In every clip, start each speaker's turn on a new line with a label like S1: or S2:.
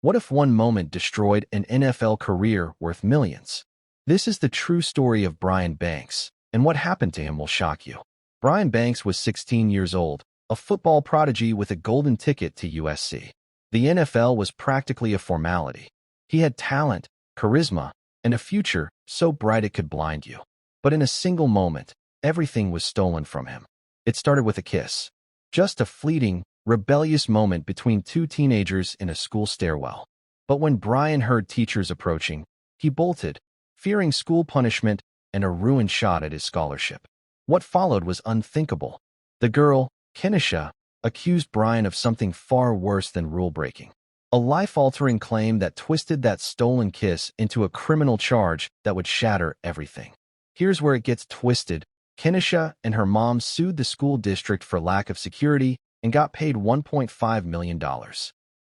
S1: What if one moment destroyed an NFL career worth millions? This is the true story of Brian Banks, and what happened to him will shock you. Brian Banks was 16 years old, a football prodigy with a golden ticket to USC. The NFL was practically a formality. He had talent, charisma, and a future so bright it could blind you. But in a single moment, everything was stolen from him. It started with a kiss. Just a fleeting, rebellious moment between two teenagers in a school stairwell. But when Brian heard teachers approaching, he bolted, fearing school punishment and a ruined shot at his scholarship. What followed was unthinkable. The girl, Kenisha, accused Brian of something far worse than rule-breaking. A life-altering claim that twisted that stolen kiss into a criminal charge that would shatter everything. Here's where it gets twisted. Kenisha and her mom sued the school district for lack of security and got paid $1.5 million.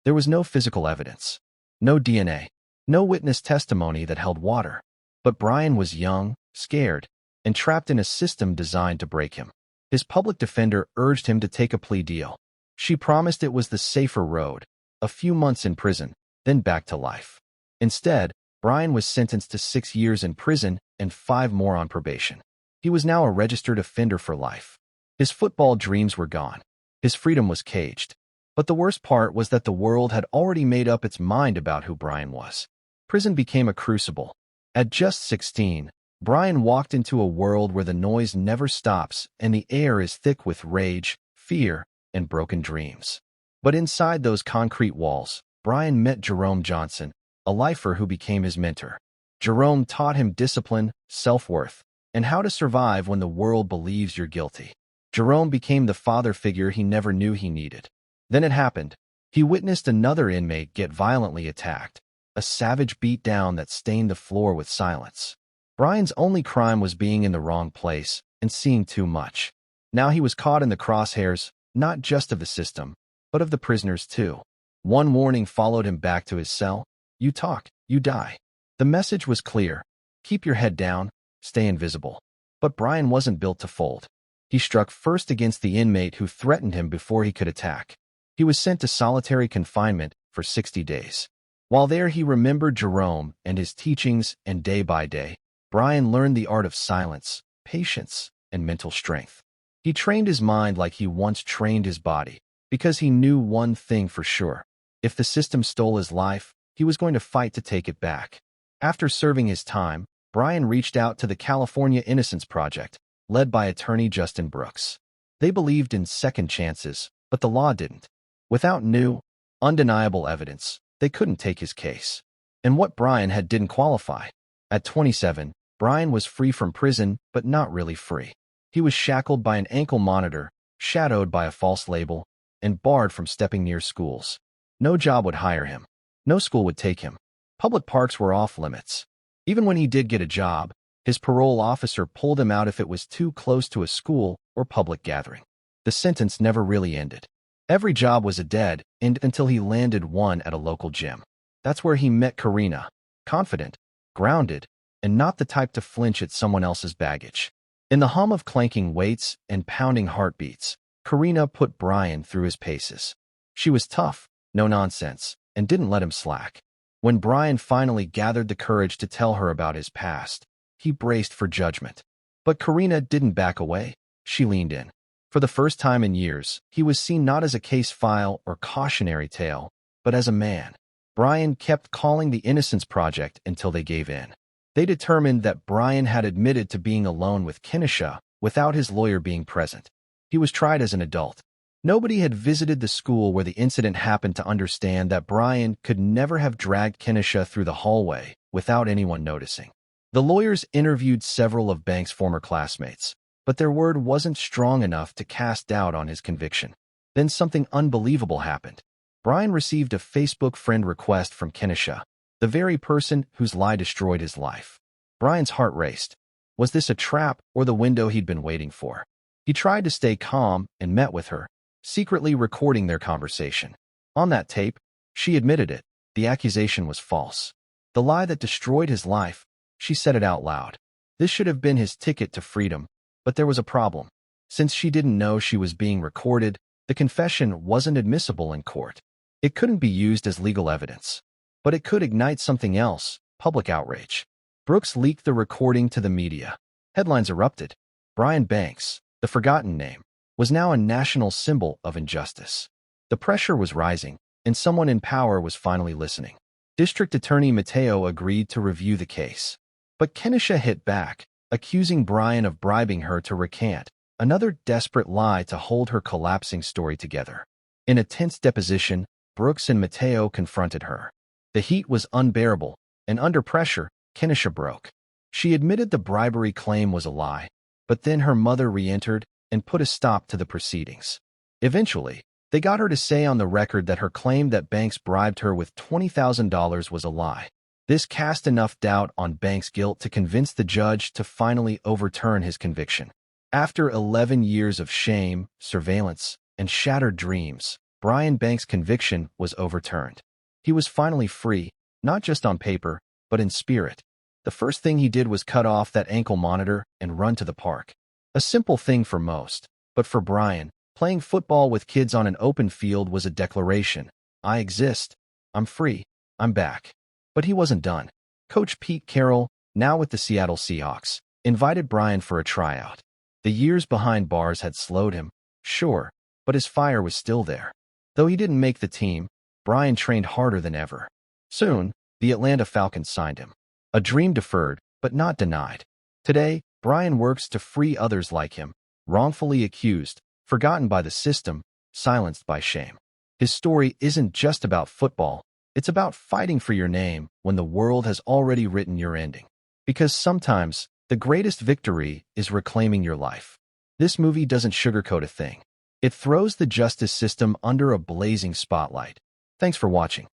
S1: There was no physical evidence, no DNA, no witness testimony that held water. But Brian was young, scared, and trapped in a system designed to break him. His public defender urged him to take a plea deal. She promised it was the safer road, a few months in prison, then back to life. Instead, Brian was sentenced to 6 years in prison and 5 more on probation. He was now a registered offender for life. His football dreams were gone. His freedom was caged. But the worst part was that the world had already made up its mind about who Brian was. Prison became a crucible. At just 16, Brian walked into a world where the noise never stops and the air is thick with rage, fear, and broken dreams. But inside those concrete walls, Brian met Jerome Johnson, a lifer who became his mentor. Jerome taught him discipline, self-worth, and how to survive when the world believes you're guilty. Jerome became the father figure he never knew he needed. Then it happened. He witnessed another inmate get violently attacked, a savage beatdown that stained the floor with silence. Brian's only crime was being in the wrong place and seeing too much. Now he was caught in the crosshairs, not just of the system, but of the prisoners too. One warning followed him back to his cell. You talk, you die. The message was clear. Keep your head down, stay invisible. But Brian wasn't built to fold. He struck first against the inmate who threatened him before he could attack. He was sent to solitary confinement for 60 days. While there, he remembered Jerome and his teachings, and day by day, Brian learned the art of silence, patience, and mental strength. He trained his mind like he once trained his body, because he knew one thing for sure. If the system stole his life, he was going to fight to take it back. After serving his time, Brian reached out to the California Innocence Project, led by attorney Justin Brooks. They believed in second chances, but the law didn't. Without new, undeniable evidence, they couldn't take his case. And what Brian had didn't qualify. At 27, Brian was free from prison, but not really free. He was shackled by an ankle monitor, shadowed by a false label, and barred from stepping near schools. No job would hire him. No school would take him. Public parks were off limits. Even when he did get a job, his parole officer pulled him out if it was too close to a school or public gathering. The sentence never really ended. Every job was a dead end until he landed one at a local gym. That's where he met Karina, confident, grounded, and not the type to flinch at someone else's baggage. In the hum of clanking weights and pounding heartbeats, Karina put Brian through his paces. She was tough, no nonsense, and didn't let him slack. When Brian finally gathered the courage to tell her about his past, he braced for judgment. But Karina didn't back away. She leaned in. For the first time in years, he was seen not as a case file or cautionary tale, but as a man. Brian kept calling the Innocence Project until they gave in. They determined that Brian had admitted to being alone with Kenisha without his lawyer being present. He was tried as an adult. Nobody had visited the school where the incident happened to understand that Brian could never have dragged Kenisha through the hallway without anyone noticing. The lawyers interviewed several of Banks' former classmates, but their word wasn't strong enough to cast doubt on his conviction. Then something unbelievable happened. Brian received a Facebook friend request from Kenisha, the very person whose lie destroyed his life. Brian's heart raced. Was this a trap or the window he'd been waiting for? He tried to stay calm and met with her, secretly recording their conversation. On that tape, she admitted it. The accusation was false. The lie that destroyed his life, she said it out loud. This should have been his ticket to freedom, but there was a problem. Since she didn't know she was being recorded, the confession wasn't admissible in court. It couldn't be used as legal evidence. But it could ignite something else, public outrage. Brooks leaked the recording to the media. Headlines erupted. Brian Banks, the forgotten name, was now a national symbol of injustice. The pressure was rising, and someone in power was finally listening. District Attorney Mateo agreed to review the case. But Kenesha hit back, accusing Brian of bribing her to recant, another desperate lie to hold her collapsing story together. In a tense deposition, Brooks and Mateo confronted her. The heat was unbearable, and under pressure, Kenesha broke. She admitted the bribery claim was a lie, but then her mother re-entered and put a stop to the proceedings. Eventually, they got her to say on the record that her claim that Banks bribed her with $20,000 was a lie. This cast enough doubt on Banks' guilt to convince the judge to finally overturn his conviction. After 11 years of shame, surveillance, and shattered dreams, Brian Banks' conviction was overturned. He was finally free, not just on paper, but in spirit. The first thing he did was cut off that ankle monitor and run to the park. A simple thing for most, but for Brian, playing football with kids on an open field was a declaration. I exist. I'm free. I'm back. But he wasn't done. Coach Pete Carroll, now with the Seattle Seahawks, invited Brian for a tryout. The years behind bars had slowed him, sure, but his fire was still there. Though he didn't make the team, Brian trained harder than ever. Soon, the Atlanta Falcons signed him. A dream deferred, but not denied. Today, Brian works to free others like him, wrongfully accused, forgotten by the system, silenced by shame. His story isn't just about football. It's about fighting for your name when the world has already written your ending. Because sometimes, the greatest victory is reclaiming your life. This movie doesn't sugarcoat a thing. It throws the justice system under a blazing spotlight. Thanks for watching.